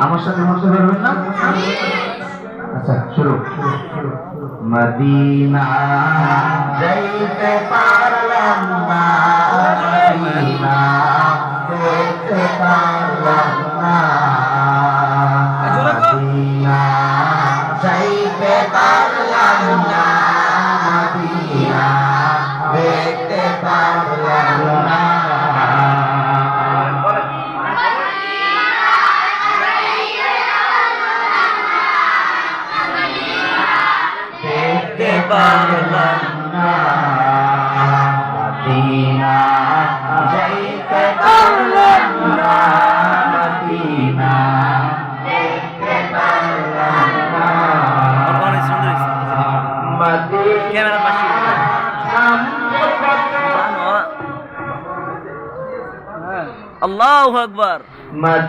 আমার সাথে বলতে পারবেন না? আচ্ছা শুরু। মদিনা যাইতে পারলাম না, মদিনা যেতে পারলাম না, মদিনা যাইতে পারলাম না, মদিনা দেখতে পারলাম না। দেখতে পারলাম না, মদিনা যাইতে পারলাম না, মদিনা দেখতে পারলাম না, মদিনা আল্লাহু আকবার।